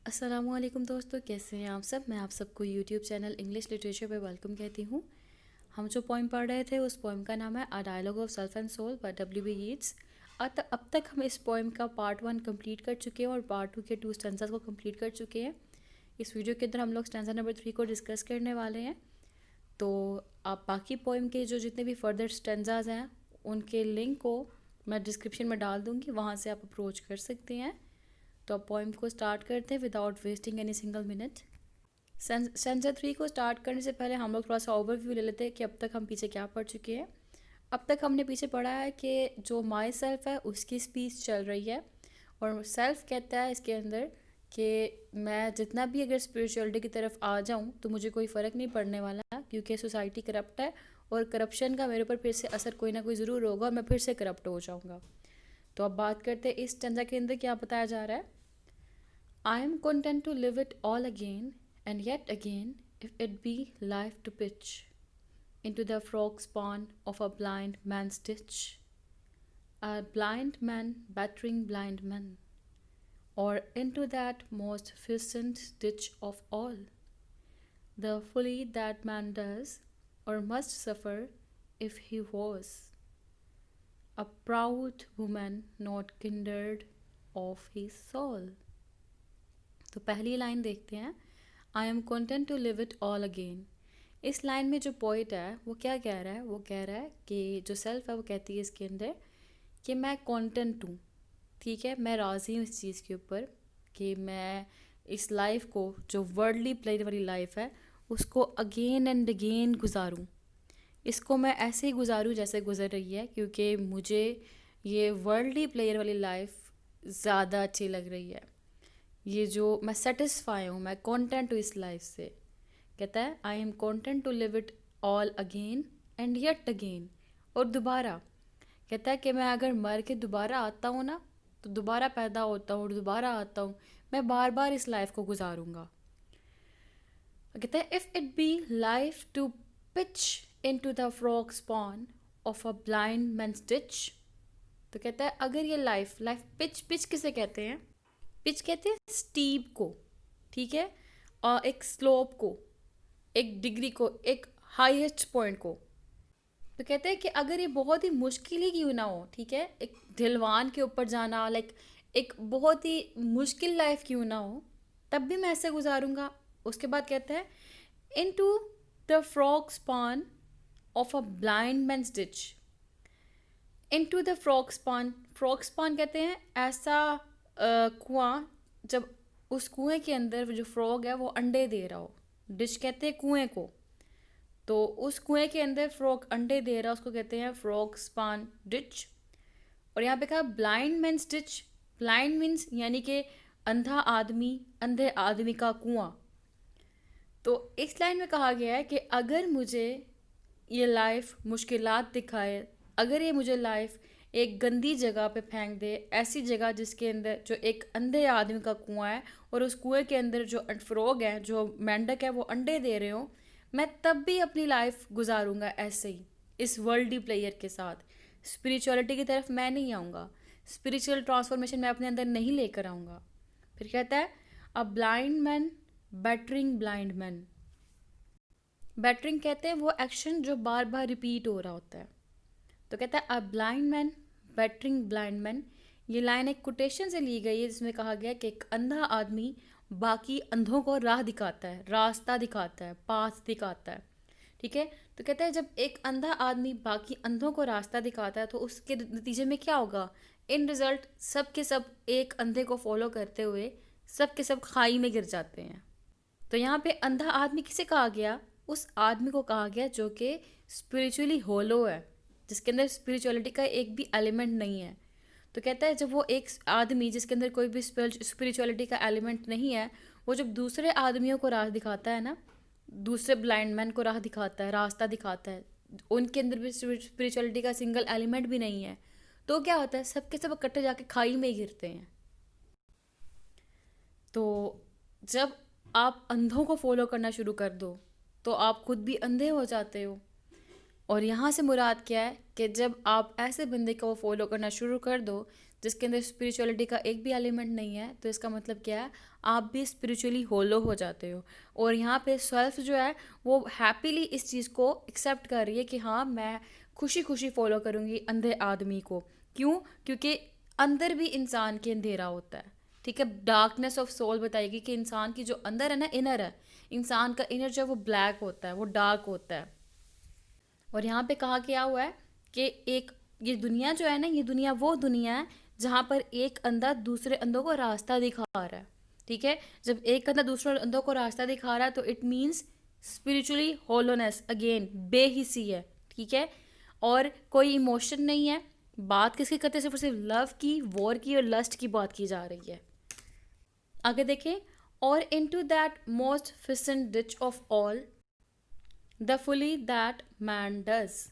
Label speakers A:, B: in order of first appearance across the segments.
A: अस्सलामुअलैकुम दोस्तों, कैसे हैं आप सब। मैं आप सबको यूट्यूब चैनल इंग्लिश लिटरेचर पे वेलकम कहती हूँ। हम जो पोइम पढ़ रहे थे उस पोइम का नाम है a dialogue of self and soul by W.B. Yeats. अब तक हम इस पोइम का पार्ट 1 कंप्लीट कर चुके हैं और पार्ट 2 के 2 स्टैंजास को कंप्लीट कर चुके हैं। इस वीडियो के अंदर हम लोग स्टैंजा नंबर 3 को डिस्कस करने वाले हैं। तो आप बाकी पोइम के जो जितने भी फर्दर स्टैंजाज हैं उनके लिंक को मैं डिस्क्रिप्शन में डाल दूँगी, वहाँ से आप अप्रोच कर सकते हैं। तो अब पोइम को स्टार्ट करते हैं without wasting any single minute. Stanza 3 को स्टार्ट करने से पहले हम लोग थोड़ा सा ओवरव्यू ले लेते हैं कि अब तक हम पीछे क्या पढ़ चुके हैं। अब तक हमने पीछे पढ़ा है कि जो माई सेल्फ है उसकी स्पीच चल रही है और सेल्फ कहता है इसके अंदर कि मैं जितना भी अगर स्पिरिचुअलिटी की तरफ आ जाऊं तो मुझे कोई फ़र्क नहीं पड़ने वाला, क्योंकि सोसाइटी करप्ट है और करप्शन का मेरे ऊपर फिर से असर कोई ना कोई ज़रूर होगा और मैं फिर से करप्ट हो जाऊँगा। तो अब बात करते हैं इस स्टैंजा के अंदर क्या बताया जा रहा है। I am content to live it all again, and yet again, if it be life to pitch into the frog spawn of a blind man's ditch, a blind man battering blind men, or into that most fecund ditch of all, the folly that man does or must suffer if he was a proud woman not kindred of his soul. तो पहली line देखते हैं, I am content to live it all again. इस लाइन में जो poet है वो क्या कह रहा है, वो कह रहा है कि जो सेल्फ है वो कहती है इसके अंदर कि मैं कॉन्टेंट हूँ, ठीक है, मैं राज़ी हूँ इस चीज़ के ऊपर कि मैं इस लाइफ को जो वर्ल्डली प्लेयर वाली लाइफ है उसको अगेन एंड अगेन गुजारूँ। इसको मैं ऐसे ही गुजारूँ जैसे गुजर रही है, क्योंकि मुझे ये वर्ल्डली प्लेयर वाली लाइफ ज़्यादा अच्छी लग रही है। ये जो मैं सेटिस्फाई हूँ, मैं कॉन्टेंट हूँ इस लाइफ से। कहता है I am content to live it all again and yet again, और दोबारा कहता है कि मैं अगर मर के दोबारा आता हूँ ना तो दोबारा पैदा होता हूँ और दोबारा आता हूँ, मैं बार बार इस लाइफ को गुजारूँगा। कहता है if it be life to pitch into the frog spawn of a blind man's ditch. तो कहता है अगर ये लाइफ पिच किसे कहते हैं, पिच कहते हैं स्टीप को, ठीक है, और एक स्लोप को, एक डिग्री को, एक हाईएस्ट पॉइंट को। तो कहते हैं कि अगर ये बहुत ही मुश्किल ही क्यों ना हो, ठीक है, एक ढलवान के ऊपर जाना, लाइक एक बहुत ही मुश्किल लाइफ क्यों ना हो, तब भी मैं ऐसे गुजारूंगा। उसके बाद कहते हैं into the frog spawn of a blind man's ditch. Into the frog spawn कहते हैं ऐसा कुआं जब उस कुएं के अंदर जो फ्रॉग है वो अंडे दे रहा हो। डिश कहते हैं कुएं को, तो उस कुएं के अंदर फ्रॉग अंडे दे रहा है, उसको कहते हैं फ्रॉग स्पान डिच। और यहाँ पे कहा blind man's ditch. Blind means यानी कि अंधा आदमी, अंधे आदमी का कुआं। तो इस लाइन में कहा गया है कि अगर मुझे ये लाइफ मुश्किलात दिखाए, अगर ये मुझे लाइफ एक गंदी जगह पे फेंक दे, ऐसी जगह जिसके अंदर जो एक अंधे आदमी का कुआं है और उस कुएं के अंदर जो फ्रॉग है, जो मेंढक है, वो अंडे दे रहे हो, मैं तब भी अपनी लाइफ गुजारूंगा ऐसे ही इस वर्ल्डी प्लेयर के साथ। स्पिरिचुअलिटी की तरफ मैं नहीं आऊँगा, स्पिरिचुअल ट्रांसफॉर्मेशन मैं अपने अंदर नहीं लेकर आऊँगा। फिर कहता है a blind man battering blind man. Battering कहते हैं वो एक्शन जो बार बार रिपीट हो रहा होता है। तो कहता है a blind man battering blind man. ये लाइन एक कोटेशन से ली गई है जिसमें कहा गया कि एक अंधा आदमी बाकी अंधों को राह दिखाता है, रास्ता दिखाता है, पाथ दिखाता है, ठीक है। तो कहता है जब एक अंधा आदमी बाकी अंधों को रास्ता दिखाता है तो उसके नतीजे में क्या होगा, इन रिजल्ट सब के सब एक अंधे को फॉलो करते हुए सब के सब खाई में गिर जाते हैं। तो यहाँ पे अंधा आदमी किसे कहा गया, उस आदमी को कहा गया जो कि स्पिरिचुअली होलो है, जिसके अंदर स्पिरिचुअलिटी का एक भी एलिमेंट नहीं है। तो कहता है जब वो एक आदमी जिसके अंदर कोई भी स्पिरिचुअलिटी का एलिमेंट नहीं है, वो जब दूसरे आदमियों को राह दिखाता है ना, दूसरे ब्लाइंड मैन को राह दिखाता है, रास्ता दिखाता है, उनके अंदर भी स्पिरिचुअलिटी का सिंगल एलिमेंट भी नहीं है, तो क्या होता है, सबके सब इकट्ठे जाके खाई में ही गिरते हैं। तो जब आप अंधों को फॉलो करना शुरू कर दो तो आप खुद भी अंधे हो जाते हो। और यहाँ से मुराद क्या है कि जब आप ऐसे बंदे को फॉलो करना शुरू कर दो जिसके अंदर स्पिरिचुअलिटी का एक भी एलिमेंट नहीं है, तो इसका मतलब क्या है, आप भी स्पिरिचुअली होलो हो जाते हो। और यहाँ पे सेल्फ जो है वो हैप्पीली इस चीज़ को एक्सेप्ट कर रही है कि हाँ मैं खुशी खुशी फॉलो करूँगी अंधे आदमी को। क्यों? क्योंकि अंदर भी इंसान के अंधेरा होता है, ठीक है। डार्कनेस ऑफ सोल बताएगी कि इंसान की जो अंदर है ना, इनर है, इंसान का इनर जो है वो ब्लैक होता है, वो डार्क होता है। और यहाँ पे कहा गया हुआ है कि एक ये दुनिया जो है ना, ये दुनिया वो दुनिया है जहाँ पर एक अंधा दूसरे अंधों को रास्ता दिखा रहा है, ठीक है। जब एक अंधा दूसरे अंधों को रास्ता दिखा रहा है तो it means spiritually hollowness, again बेहिसी है, ठीक है। और कोई इमोशन नहीं है। बात किसकी करते हैं? सिर्फ और सिर्फ लव की, वॉर की और लस्ट की बात की जा रही है। आगे देखें, और into that most fissent ditch of all the folly that man does.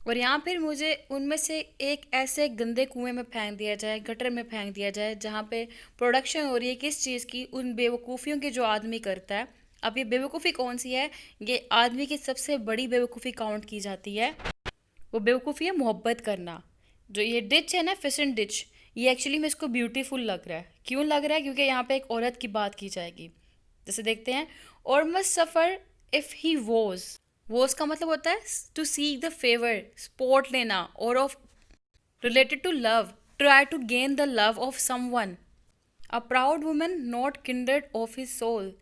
A: और यहाँ फिर मुझे उनमें से एक ऐसे गंदे कुएं में फेंक दिया जाए, गटर में फेंक दिया जाए, जहाँ पे प्रोडक्शन हो रही है किस चीज़ की? उन बेवकूफ़ियों की जो आदमी करता है। अब ये बेवकूफ़ी कौन सी है? ये आदमी की सबसे बड़ी बेवकूफ़ी काउंट की जाती है। वो बेवकूफ़ी है मोहब्बत करना। जो ये डिच है ना, फिशन डिच, ये एक्चुअली में इसको ब्यूटीफुल लग रहा है। क्यों लग रहा है? क्योंकि यहाँ पे एक औरत की बात की जाएगी। जैसे देखते हैं, और must suffer if he woos का मतलब होता है to seek the favour, support लेना, और of related to love, try to gain the love of someone, a proud woman not kindred of his soul.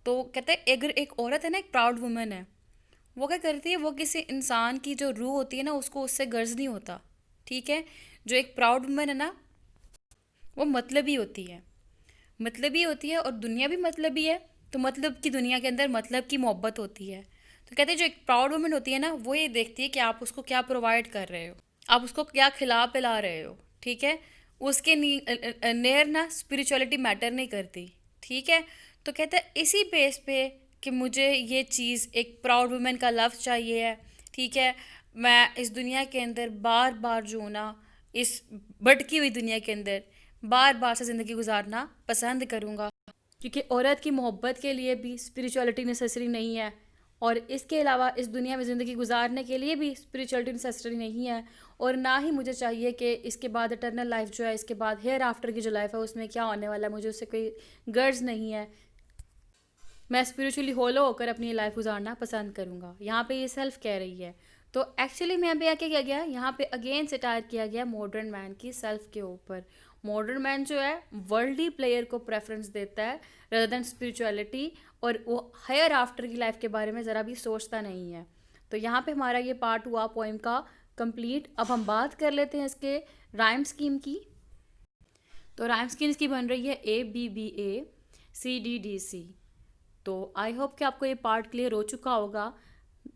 A: तो कहते हैं अगर एक औरत है ना, एक प्राउड वुमन है, वो क्या करती है? वो किसी इंसान की जो रूह होती है ना, उसको उससे गर्ज नहीं होता, ठीक है। जो एक प्राउड वुमन है ना, वो मतलबी होती है, मतलबी होती है, और दुनिया भी मतलबी है। तो मतलब की दुनिया के अंदर मतलब की मोहब्बत होती है। तो कहते हैं जो एक प्राउड वुमन होती है ना, वो ये देखती है कि आप उसको क्या प्रोवाइड कर रहे हो, आप उसको क्या खिला पिला रहे हो, ठीक है। उसके नेर ना स्पिरिचुअलिटी मैटर नहीं करती, ठीक है। तो कहते हैं इसी बेस पे कि मुझे ये चीज़, एक प्राउड वुमन का लव चाहिए है, ठीक है। मैं इस दुनिया के अंदर बार बार जो ना, इस भटकी हुई दुनिया के अंदर बार बार से ज़िंदगी गुजारना पसंद करूँगा, क्योंकि औरत की मोहब्बत के लिए भी स्पिरिचुअलिटी नेसेसरी नहीं है, और इसके अलावा इस दुनिया में ज़िंदगी गुजारने के लिए भी स्पिरिचुअलिटी नेसेसरी नहीं है। और ना ही मुझे चाहिए कि इसके बाद इटर्नल लाइफ जो है, इसके बाद हेयर आफ्टर की जो लाइफ है उसमें क्या होने वाला है, मुझे उससे कोई गर्ज नहीं है। मैं स्पिरिचुअली होलो होकर अपनी लाइफ गुजारना पसंद करूँगा। यहाँ पे ये सेल्फ कह रही है। तो एक्चुअली में यहाँ पे क्या किया गया, यहाँ पे अगेन सिटायर किया गया मॉडर्न मैन की सेल्फ के ऊपर। मॉडर्न मैन जो है वर्ल्डली प्लेयर को प्रेफरेंस देता है रदर देन स्पिरिचुअलिटी, और वो हायर आफ्टर की लाइफ के बारे में ज़रा भी सोचता नहीं है। तो यहाँ पे हमारा ये पार्ट हुआ पोइम का कंप्लीट। अब हम बात कर लेते हैं इसके राइम स्कीम की। तो राइम स्कीम इसकी बन रही है ABBA CDDC। तो आई होप कि आपको ये पार्ट क्लियर हो चुका होगा।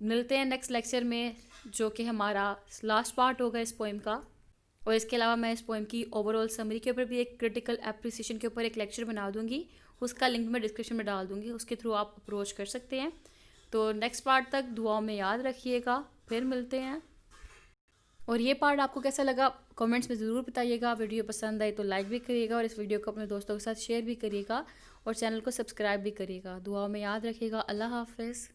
A: मिलते हैं नेक्स्ट लेक्चर में, जो कि हमारा लास्ट पार्ट होगा इस पोइम का। और इसके अलावा मैं इस पोइम की ओवरऑल समरी के ऊपर भी एक क्रिटिकल एप्रिसिएशन के ऊपर एक लेक्चर बना दूंगी, उसका लिंक मैं डिस्क्रिप्शन में डाल दूंगी, उसके थ्रू आप अप्रोच कर सकते हैं। तो नेक्स्ट पार्ट तक दुआओं में याद रखिएगा, फिर मिलते हैं। और ये पार्ट आपको कैसा लगा कमेंट्स में ज़रूर बताइएगा। वीडियो पसंद आई तो लाइक भी करिएगा, और इस वीडियो को अपने दोस्तों के साथ शेयर भी करिएगा, और चैनल को सब्सक्राइब भी करिएगा। दुआओं में याद रखिएगा। अल्लाह हाफ़िज़।